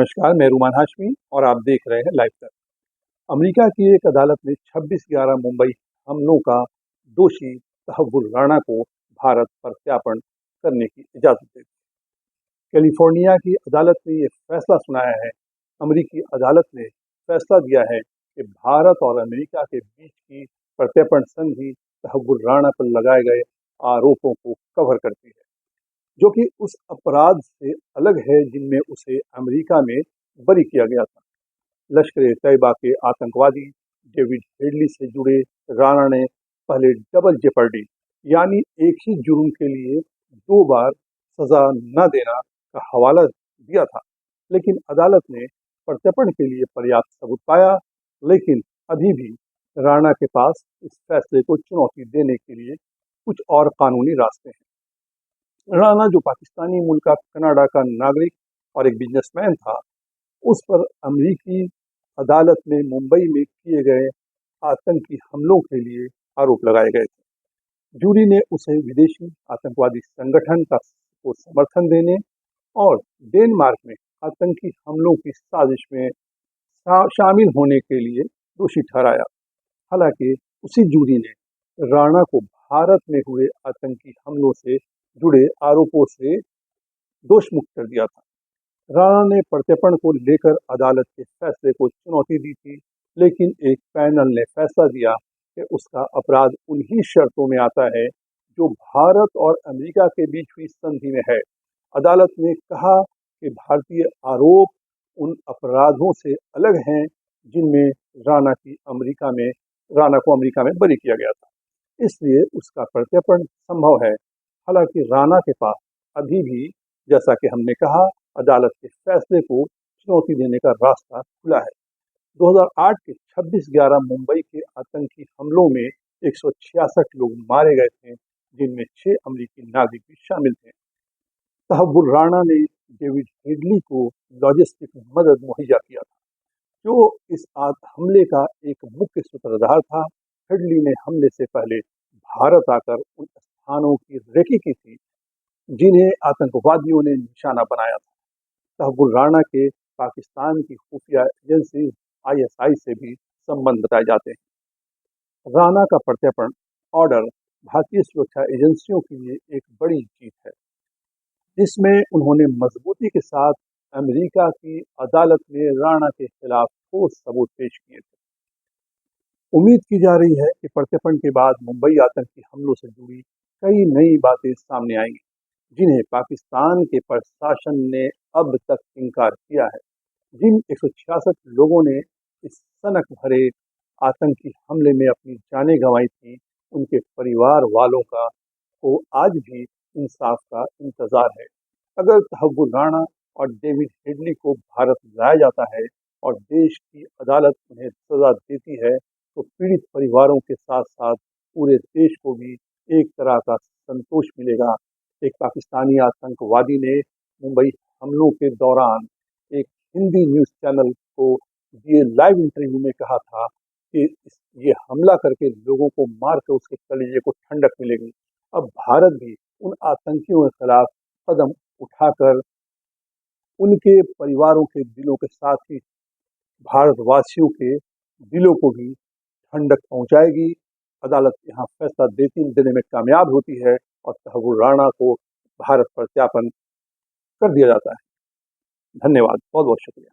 नमस्कार, मैं रुमान हाशमी और आप देख रहे हैं लाइव तक। अमेरिका की एक अदालत ने 26/11 मुंबई हमलों का दोषी तहव्वुर राणा को भारत प्रत्यार्पण करने की इजाजत दे दी। कैलिफोर्निया की अदालत ने यह फैसला सुनाया है। अमेरिकी अदालत ने फैसला दिया है कि भारत और अमेरिका के बीच की प्रत्यार्पण संधि तहव्वुर राणा पर लगाए गए आरोपों को कवर करती है, जो कि उस अपराध से अलग है जिनमें उसे अमेरिका में बरी किया गया था। लश्कर-ए-तैयबा के आतंकवादी डेविड हेडली से जुड़े राणा ने पहले डबल जेपर्डी यानी एक ही जुर्म के लिए 2 बार सजा न देना का हवाला दिया था, लेकिन अदालत ने प्रत्यर्पण के लिए पर्याप्त सबूत पाया। लेकिन अभी भी राणा के पास इस फैसले को चुनौती देने के लिए कुछ और कानूनी रास्ते हैं। राणा, जो पाकिस्तानी मूल का कनाडा का नागरिक और एक बिजनेसमैन था, उस पर अमेरिकी अदालत में मुंबई में किए गए आतंकी हमलों के लिए आरोप लगाए गए थे। जूरी ने उसे विदेशी आतंकवादी संगठन को समर्थन देने और डेनमार्क में आतंकी हमलों की साजिश में शामिल होने के लिए दोषी ठहराया। हालांकि उसी जूरी ने राणा को भारत में हुए आतंकी हमलों से जुड़े आरोपों से दोषमुक्त कर दिया था। राणा ने प्रत्यर्पण को लेकर अदालत के फैसले को चुनौती दी थी, लेकिन एक पैनल ने फैसला दिया कि उसका अपराध उन्हीं शर्तों में आता है जो भारत और अमेरिका के बीच हुई संधि में है। अदालत ने कहा कि भारतीय आरोप उन अपराधों से अलग हैं जिनमें राणा को अमेरिका में बरी किया गया था, इसलिए उसका प्रत्यर्पण संभव है। हालांकि राणा के पास अभी भी, जैसा कि हमने कहा, अदालत के फैसले को चुनौती देने का रास्ता खुला है। 2008 के 26/11 मुंबई के आतंकी हमलों में 166 लोग मारे गए थे, जिनमें 6 अमेरिकी नागरिक भी शामिल थे। तहव्वुर राणा ने डेविड हेडली को लॉजिस्टिक मदद मुहैया किया था, जो इस हमले का एक मुख्य सूत्रधार था। हेडली ने हमले से पहले भारत आकर उन स्थानों की रेकी की थी जिन्हें आतंकवादियों ने निशाना बनाया था। तहव्वुर राणा के पाकिस्तान की खुफिया एजेंसी ISI से भी संबंध बताए जाते हैं। राणा का प्रत्यर्पण ऑर्डर भारतीय सुरक्षा एजेंसियों के लिए एक बड़ी जीत है, जिसमें उन्होंने मजबूती के साथ अमेरिका की अदालत में राणा के खिलाफ ठोस सबूत पेश किए थे। उम्मीद की जा रही है कि प्रत्यर्पण के बाद मुंबई आतंकी हमलों से जुड़ी कई नई बातें सामने आएंगी, जिन्हें पाकिस्तान के प्रशासन ने अब तक इनकार किया है। जिन 166 लोगों ने इस सनक भरे आतंकी हमले में अपनी जानें गंवाई थी, उनके परिवार वालों को आज भी इंसाफ का इंतजार है। अगर तहव्वुर राणा और डेविड हेडली को भारत लाया जाता है और देश की अदालत उन्हें सजा देती है, तो पीड़ित परिवारों के साथ साथ पूरे देश को भी एक तरह का संतोष मिलेगा। एक पाकिस्तानी आतंकवादी ने मुंबई हमलों के दौरान एक हिंदी न्यूज़ चैनल को दिए लाइव इंटरव्यू में कहा था कि ये हमला करके लोगों को मार कर उसके कलेजे को ठंडक मिलेगी। अब भारत भी उन आतंकियों के खिलाफ कदम उठाकर उनके परिवारों के दिलों के साथ ही भारतवासियों के दिलों को भी ठंडक पहुंचाएगी। अदालत यहाँ फैसला देने में कामयाब होती है और तहव्वुर राणा को भारत प्रत्यार्पण कर दिया जाता है। धन्यवाद, बहुत बहुत शुक्रिया।